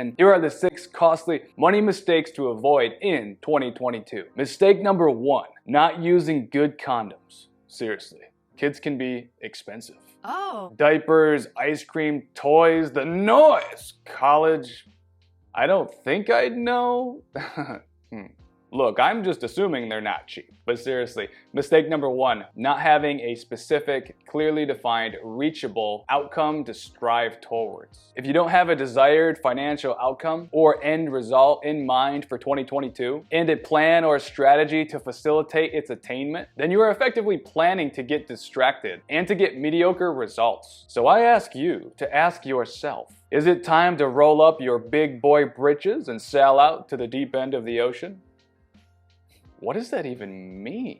and here are the 6 costly money mistakes to avoid in 2022. Mistake number 1, not using good condoms. Seriously, kids can be expensive. Oh. Diapers, ice cream, toys, the noise, college. I don't think I'd know. Look, I'm just assuming they're not cheap. But seriously, mistake number 1, not having a specific, clearly defined, reachable outcome to strive towards. If you don't have a desired financial outcome or end result in mind for 2022 and a plan or strategy to facilitate its attainment, then you are effectively planning to get distracted and to get mediocre results. So I ask you to ask yourself, is it time to roll up your big boy britches and sail out to the deep end of the ocean? What does that even mean?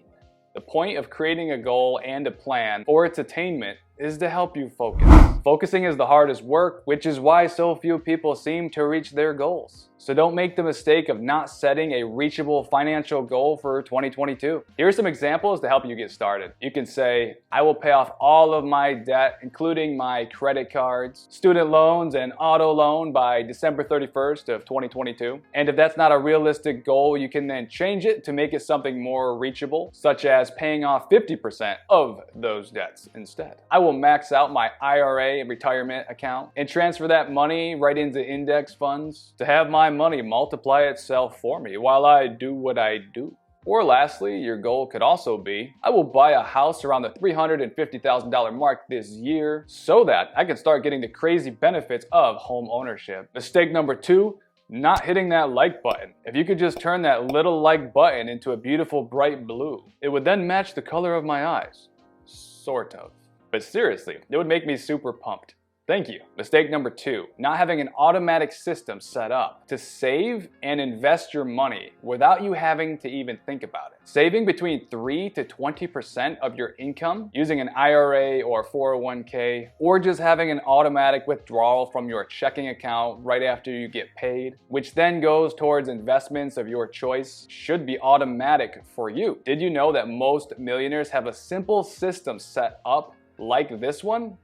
The point of creating a goal and a plan for its attainment is to help you focus. Focusing is the hardest work, which is why so few people seem to reach their goals. So don't make the mistake of not setting a reachable financial goal for 2022. Here are some examples to help you get started. You can say, I will pay off all of my debt, including my credit cards, student loans, and auto loan by December 31st of 2022. And if that's not a realistic goal, you can then change it to make it something more reachable, such as paying off 50% of those debts instead. I will max out my IRA and retirement account and transfer that money right into index funds to have my money multiply itself for me while I do what I do. Or lastly, your goal could also be, I will buy a house around the $350,000 mark this year so that I can start getting the crazy benefits of home ownership. Mistake number 2, not hitting that like button. If you could just turn that little like button into a beautiful bright blue, it would then match the color of my eyes. Sort of. But seriously, it would make me super pumped. Thank you. Mistake number 2, not having an automatic system set up to save and invest your money without you having to even think about it. Saving between 3 to 20% of your income using an IRA or 401k, or just having an automatic withdrawal from your checking account right after you get paid, which then goes towards investments of your choice, should be automatic for you. Did you know that most millionaires have a simple system set up like this one?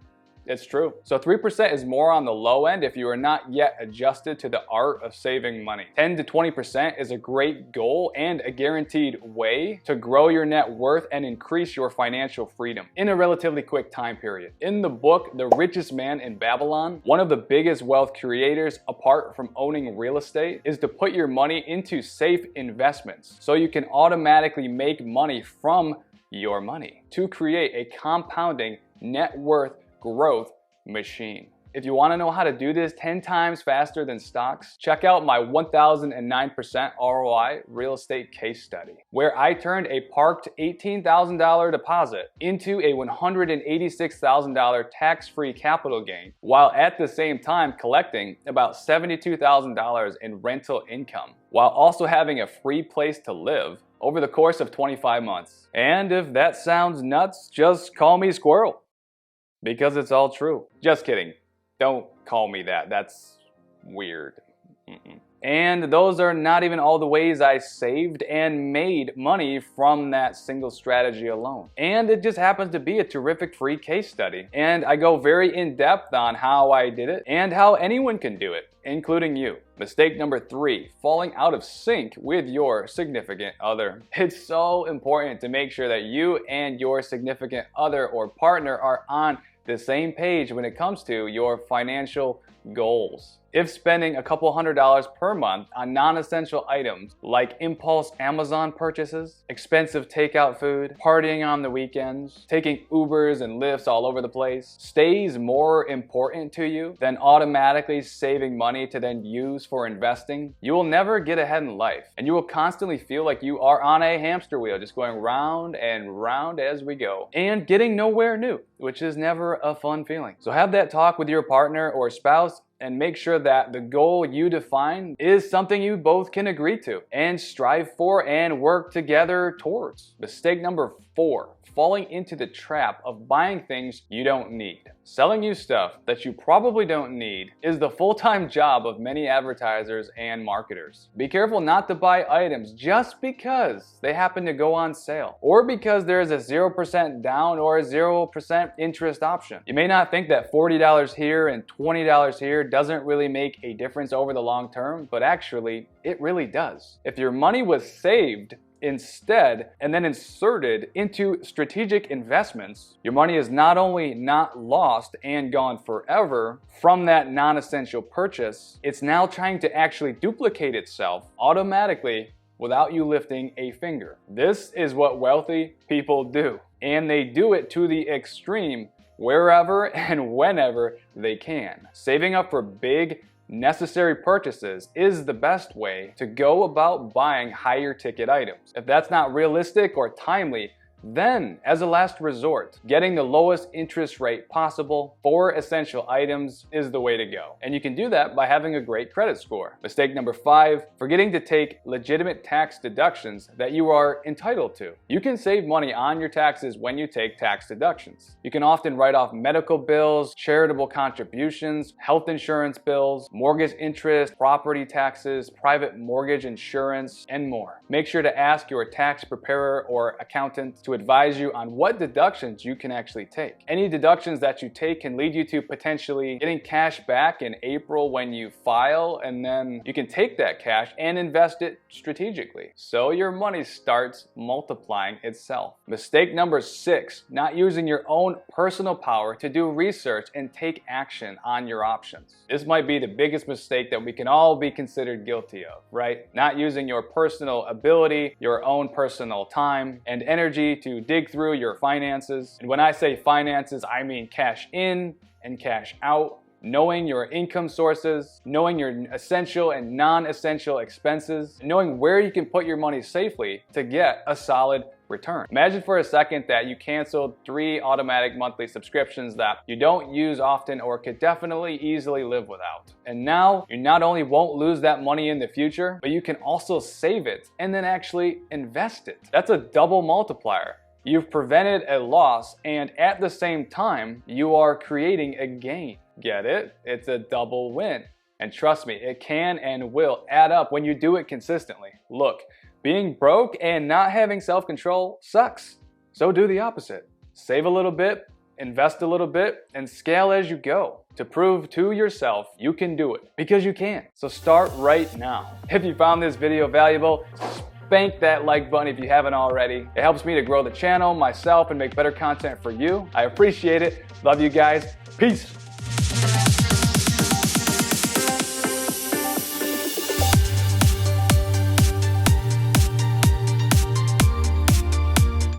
It's true. So 3% is more on the low end if you are not yet adjusted to the art of saving money. 10 to 20% is a great goal and a guaranteed way to grow your net worth and increase your financial freedom in a relatively quick time period. In the book, The Richest Man in Babylon, one of the biggest wealth creators apart from owning real estate is to put your money into safe investments so you can automatically make money from your money to create a compounding net worth growth machine. If you want to know how to do this 10 times faster than stocks, check out my 1009% ROI real estate case study, where I turned a parked $18,000 deposit into a $186,000 tax-free capital gain, while at the same time collecting about $72,000 in rental income, while also having a free place to live over the course of 25 months. And if that sounds nuts, just call me Squirrel. Because it's all true. Just kidding. Don't call me that. That's weird. And those are not even all the ways I saved and made money from that single strategy alone. And it just happens to be a terrific free case study. And I go very in depth on how I did it and how anyone can do it, including you. Mistake number 3, falling out of sync with your significant other. It's so important to make sure that you and your significant other or partner are on the same page when it comes to your financial goals. If spending a couple $100s per month on non-essential items like impulse Amazon purchases, expensive takeout food, partying on the weekends, taking Ubers and Lyfts all over the place stays more important to you than automatically saving money to then use for investing, you will never get ahead in life, and you will constantly feel like you are on a hamster wheel just going round and round as we go and getting nowhere new, which is never a fun feeling. So have that talk with your partner or spouse and make sure that the goal you define is something you both can agree to and strive for and work together towards. Mistake number 4, falling into the trap of buying things you don't need. Selling you stuff that you probably don't need is the full-time job of many advertisers and marketers. Be careful not to buy items just because they happen to go on sale or because there is a 0% down or a 0% interest option. You may not think that $40 here and $20 here doesn't really make a difference over the long term, but actually, it really does. If your money was saved instead and then inserted into strategic investments, your money is not only not lost and gone forever from that non-essential purchase, it's now trying to actually duplicate itself automatically without you lifting a finger. This is what wealthy people do, and they do it to the extreme wherever and whenever they can. Saving up for big necessary purchases is the best way to go about buying higher ticket items. If that's not realistic or timely, then, as a last resort, getting the lowest interest rate possible for essential items is the way to go. And you can do that by having a great credit score. Mistake number 5, forgetting to take legitimate tax deductions that you are entitled to. You can save money on your taxes when you take tax deductions. You can often write off medical bills, charitable contributions, health insurance bills, mortgage interest, property taxes, private mortgage insurance, and more. Make sure to ask your tax preparer or accountant to advise you on what deductions you can actually take. Any deductions that you take can lead you to potentially getting cash back in April when you file, and then you can take that cash and invest it strategically. So your money starts multiplying itself. Mistake number 6, not using your own personal power to do research and take action on your options. This might be the biggest mistake that we can all be considered guilty of, right? Not using your personal ability, your own personal time and energy to dig through your finances. And when I say finances, I mean cash in and cash out, knowing your income sources, knowing your essential and non-essential expenses, knowing where you can put your money safely to get a solid return. Imagine for a second that you canceled 3 automatic monthly subscriptions that you don't use often or could definitely easily live without. And now you not only won't lose that money in the future, but you can also save it and then actually invest it. That's a double multiplier. You've prevented a loss, and at the same time, you are creating a gain. Get it? It's a double win. And trust me, it can and will add up when you do it consistently. Look, being broke and not having self-control sucks. So do the opposite. Save a little bit, invest a little bit, and scale as you go to prove to yourself you can do it, because you can. So start right now. If you found this video valuable, spank that like button if you haven't already. It helps me to grow the channel, myself, and make better content for you. I appreciate it. Love you guys. Peace.